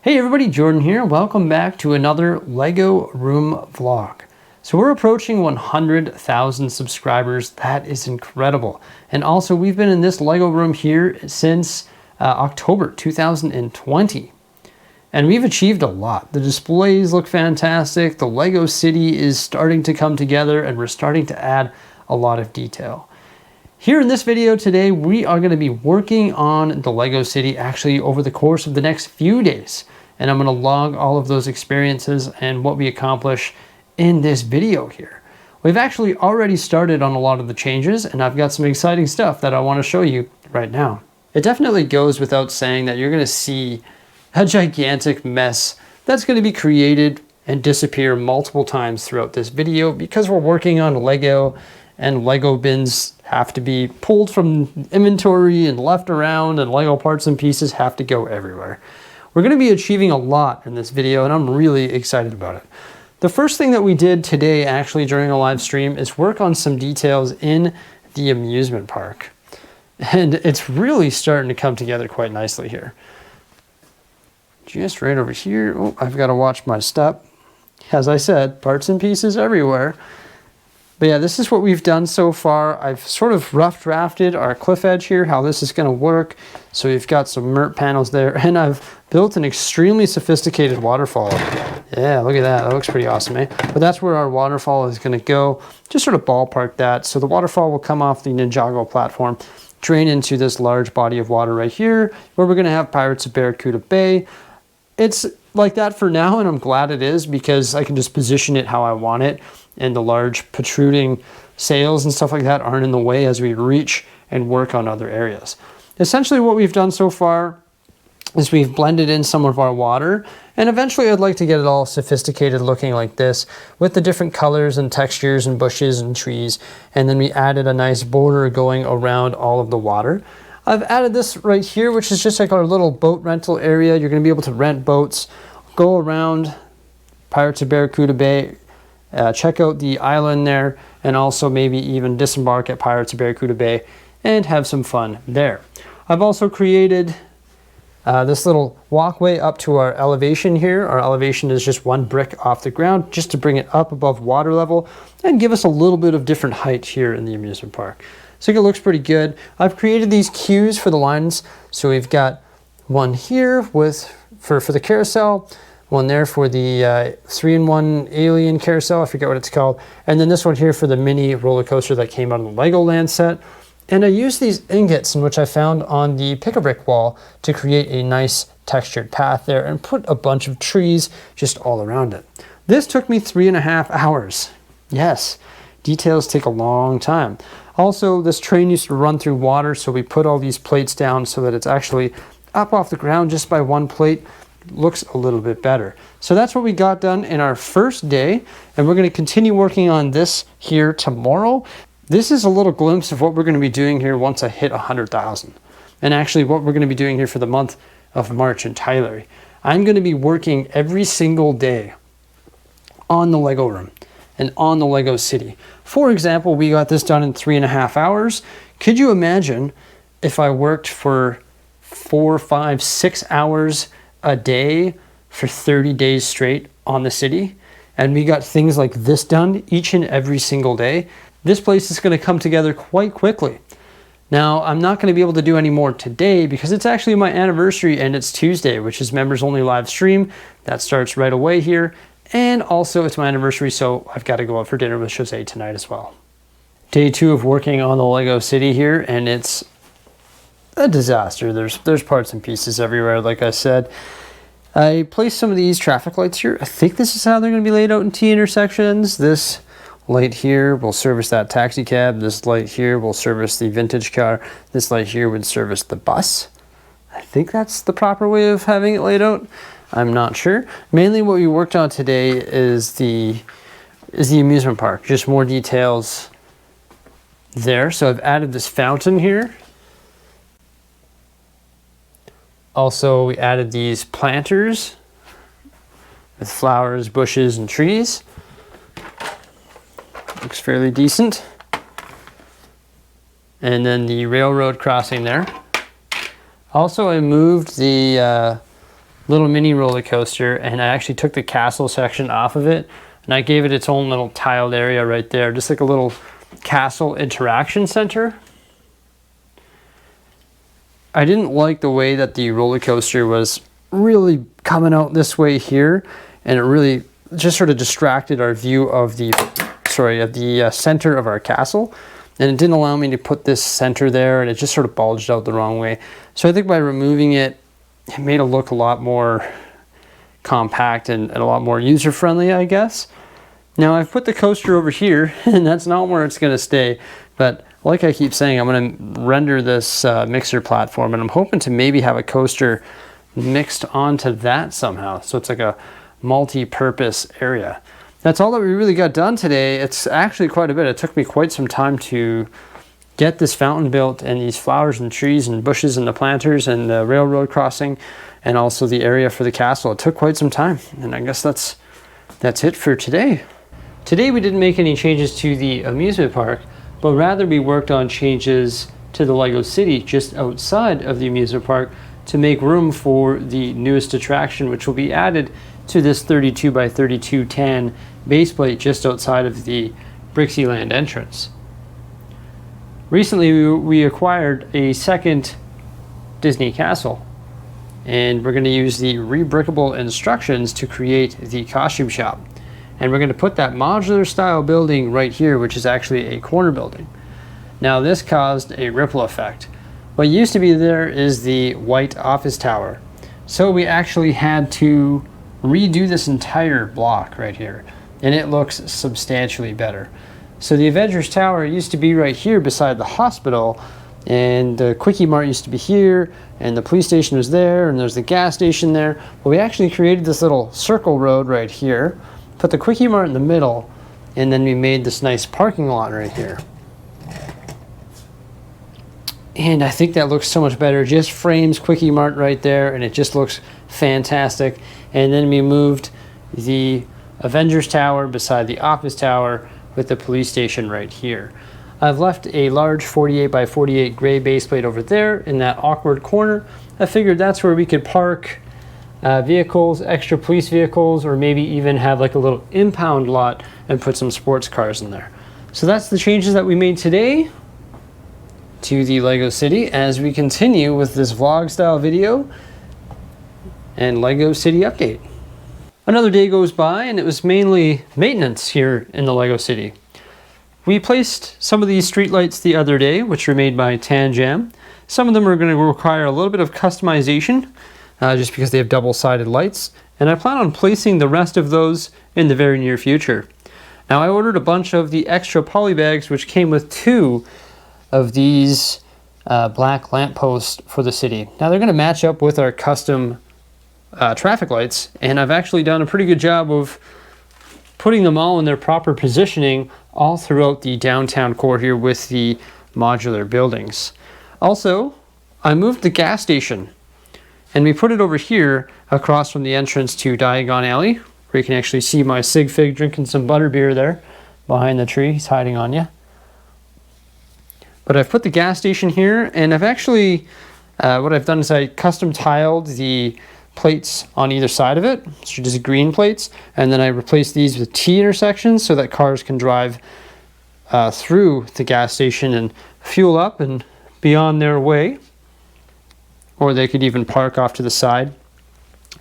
Hey everybody, Jordan here. Welcome back to another Lego room vlog. So we're approaching 100,000 subscribers. That is incredible. And also we've been in this Lego room here since October 2020. And we've achieved a lot. The displays look fantastic. The Lego City is starting to come together and we're starting to add a lot of detail. Here in this video today, we are going to be working on the Lego City actually over the course of the next few days. And I'm going to log all of those experiences and what we accomplish in this video here. We've actually already started on a lot of the changes, and I've got some exciting stuff that I want to show you right now. It definitely goes without saying that you're going to see a gigantic mess that's going to be created and disappear multiple times throughout this video because we're working on Lego, and Lego bins have to be pulled from inventory and left around, and Lego parts and pieces have to go everywhere. We're going to be achieving a lot in this video, and I'm really excited about it. The first thing that we did today, actually during a live stream, is work on some details in the amusement park. And it's really starting to come together quite nicely here. Just right over here. Oh, I've got to watch my step. As I said, parts and pieces everywhere. But yeah, this is what we've done so far. I've sort of rough drafted our cliff edge here, how this is going to work. So we've got some MERT panels there, and I've built an extremely sophisticated waterfall. Yeah, look at that. That looks pretty awesome, eh? But that's where our waterfall is going to go. Just sort of ballpark that. So the waterfall will come off the Ninjago platform, drain into this large body of water right here, where we're going to have Pirates of Barracuda Bay. It's like that for now, and I'm glad it is because I can just position it how I want it. And the large protruding sails and stuff like that aren't in the way as we reach and work on other areas. Essentially what we've done so far is we've blended in some of our water, and eventually I'd like to get it all sophisticated looking like this with the different colors and textures and bushes and trees, and then we added a nice border going around all of the water. I've added this right here, which is just like our little boat rental area. You're going to be able to rent boats, go around Pirates of Barracuda Bay, check out the island there, and also maybe even disembark at Pirates of Barracuda Bay and have some fun there. I've also created this little walkway up to our elevation here. Our elevation is just one brick off the ground just to bring it up above water level and give us a little bit of different height here in the amusement park. So it looks pretty good. I've created these cues for the lines. So we've got one here for the carousel, one there for the 3-in-1 alien carousel, I forget what it's called, and then this one here for the mini roller coaster that came out of the Legoland set. And I used these ingots, in which I found on the pick-a-brick wall, to create a nice textured path there and put a bunch of trees just all around it. This took me 3.5 hours. Yes, details take a long time. Also, this train used to run through water, so we put all these plates down so that it's actually up off the ground just by one plate. Looks a little bit better. So that's what we got done in our first day, and we're going to continue working on this here tomorrow. This is a little glimpse of what we're going to be doing here once I hit 100,000, and actually what we're going to be doing here for the month of March entirely. I'm going to be working every single day on the Lego room and on the Lego City. For example, we got this done in 3.5 hours. Could you imagine if I worked for 4, 5, 6 hours a day for 30 days straight on the city, and we got things like this done each and every single day? This place is going to come together quite quickly. Now, I'm not going to be able to do any more today because it's actually my anniversary and it's Tuesday, which is members only live stream. That starts right away here. And also it's my anniversary, so I've got to go out for dinner with Jose tonight as well. Day 2 of working on the Lego City here, and it's a disaster. There's parts and pieces everywhere, like I said. I placed some of these traffic lights here. I think this is how they're going to be laid out in T intersections. This light here will service that taxi cab. This light here will service the vintage car. This light here would service the bus. I think that's the proper way of having it laid out. I'm not sure. Mainly what we worked on today is the amusement park. Just more details there. So I've added this fountain here. Also, we added these planters with flowers, bushes, and trees. Looks fairly decent. And then the railroad crossing there. Also, I moved the little mini roller coaster, and I actually took the castle section off of it, and I gave it its own little tiled area right there, just like a little castle interaction center. I didn't like the way that the roller coaster was really coming out this way here, and it really just sort of distracted our view of the center of our castle, and it didn't allow me to put this center there, and it just sort of bulged out the wrong way. So I think by removing it, it made it look a lot more compact and a lot more user-friendly, I guess. Now I've put the coaster over here, and that's not where it's going to stay, but like I keep saying, I'm going to render this mixer platform, and I'm hoping to maybe have a coaster mixed onto that somehow, so it's like a multi-purpose area. That's all that we really got done today. It's actually quite a bit. It took me quite some time to get this fountain built, and these flowers and trees and bushes and the planters and the railroad crossing, and also the area for the castle. It took quite some time, and I guess that's it for today. Today we didn't make any changes to the amusement park, but rather we worked on changes to the Lego City just outside of the amusement park to make room for the newest attraction, which will be added to this 32 by 32 tan base plate just outside of the Bricksie Land entrance. Recently we acquired a second Disney castle, and we're going to use the rebrickable instructions to create the costume shop. And we're going to put that modular style building right here, which is actually a corner building. Now this caused a ripple effect. What used to be there is the white office tower. So we actually had to redo this entire block right here, and it looks substantially better. So the Avengers Tower used to be right here beside the hospital, and the Quickie Mart used to be here, and the police station was there, and there's the gas station there. But we actually created this little circle road right here, put the Quickie Mart in the middle, and then we made this nice parking lot right here. And I think that looks so much better. It just frames Quickie Mart right there, and it just looks fantastic. And then we moved the Avengers Tower beside the office tower with the police station right here. I've left a large 48 by 48 gray base plate over there in that awkward corner. I figured that's where we could park vehicles, extra police vehicles, or maybe even have like a little impound lot and put some sports cars in there. So that's the changes that we made today to the Lego City as we continue with this vlog style video and Lego City update. Another day goes by, and it was mainly maintenance here in the Lego City. We placed some of these streetlights the other day, which were made by Tanjam. Some of them are going to require a little bit of customization, just because they have double-sided lights, and I plan on placing the rest of those in the very near future. Now I ordered a bunch of the extra poly bags, which came with 2 of these black lampposts for the city. Now they're going to match up with our custom traffic lights, and I've actually done a pretty good job of putting them all in their proper positioning all throughout the downtown core here with the modular buildings. Also, I moved the gas station, and we put it over here across from the entrance to Diagon Alley, where you can actually see my Sig Fig drinking some butterbeer there behind the tree. He's hiding on you. But I've put the gas station here, and I've actually, what I've done is I custom tiled the plates on either side of it, so just green plates, and then I replaced these with T intersections so that cars can drive through the gas station and fuel up and be on their way, or they could even park off to the side.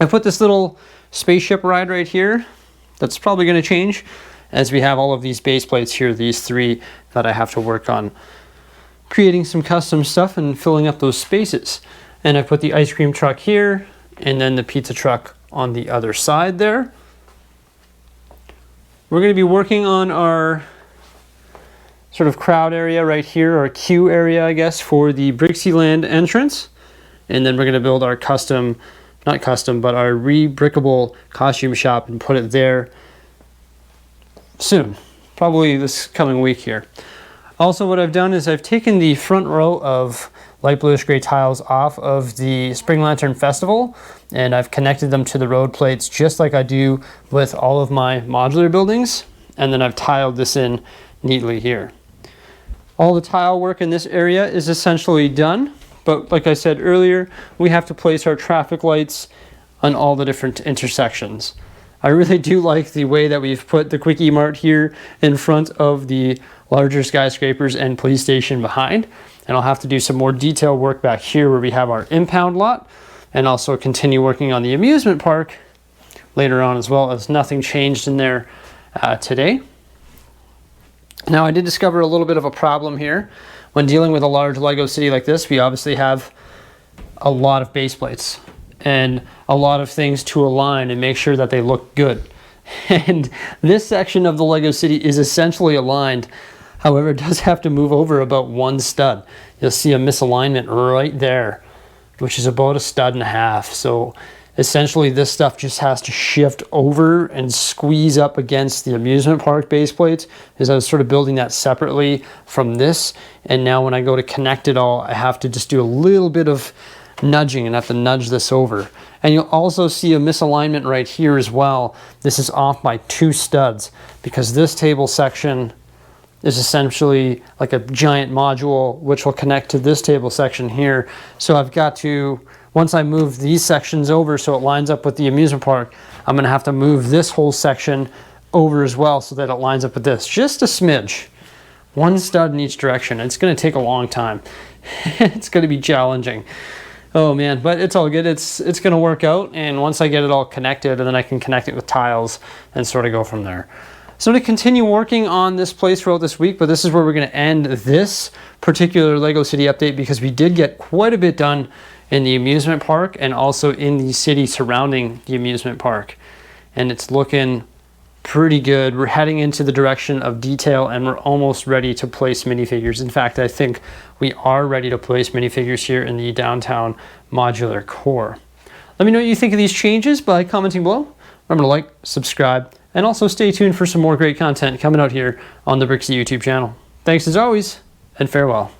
I put this little spaceship ride right here. That's probably going to change as we have all of these base plates here, these 3 that I have to work on creating some custom stuff and filling up those spaces. And I put the ice cream truck here, and then the pizza truck on the other side there. We're going to be working on our sort of crowd area right here, our queue area, I guess, for the Bricksie Land entrance. And then we're going to build our custom, not custom, but our re-brickable costume shop and put it there soon, probably this coming week here. Also, what I've done is I've taken the front row of light bluish gray tiles off of the Spring Lantern Festival, and I've connected them to the road plates just like I do with all of my modular buildings, and then I've tiled this in neatly here. All the tile work in this area is essentially done, but like I said earlier, we have to place our traffic lights on all the different intersections. I really do like the way that we've put the Quickie Mart here in front of the larger skyscrapers and police station behind. And I'll have to do some more detail work back here where we have our impound lot, and also continue working on the amusement park later on as well, as nothing changed in there today. Now, I did discover a little bit of a problem here. When dealing with a large Lego city like this, we obviously have a lot of base plates and a lot of things to align and make sure that they look good. And this section of the Lego city is essentially aligned. However, it does have to move over about 1 stud. You'll see a misalignment right there, which is about 1.5 studs. So essentially this stuff just has to shift over and squeeze up against the amusement park base plates, as I was sort of building that separately from this. And now when I go to connect it all, I have to just do a little bit of nudging and have to nudge this over. And you'll also see a misalignment right here as well. This is off by 2 studs because this table section is essentially like a giant module which will connect to this table section here. So I've got to, once I move these sections over so it lines up with the amusement park, I'm gonna have to move this whole section over as well so that it lines up with this. Just a smidge. 1 stud in each direction. It's gonna take a long time. It's gonna be challenging. Oh man, but it's all good. It's gonna work out, and once I get it all connected, and then I can connect it with tiles and sort of go from there. So I'm going to continue working on this place throughout this week, but this is where we're going to end this particular Lego City update, because we did get quite a bit done in the amusement park and also in the city surrounding the amusement park. And it's looking pretty good. We're heading into the direction of detail, and we're almost ready to place minifigures. In fact, I think we are ready to place minifigures here in the downtown modular core. Let me know what you think of these changes by commenting below. Remember to like, subscribe, and also stay tuned for some more great content coming out here on the Bricksie YouTube channel. Thanks as always, and farewell.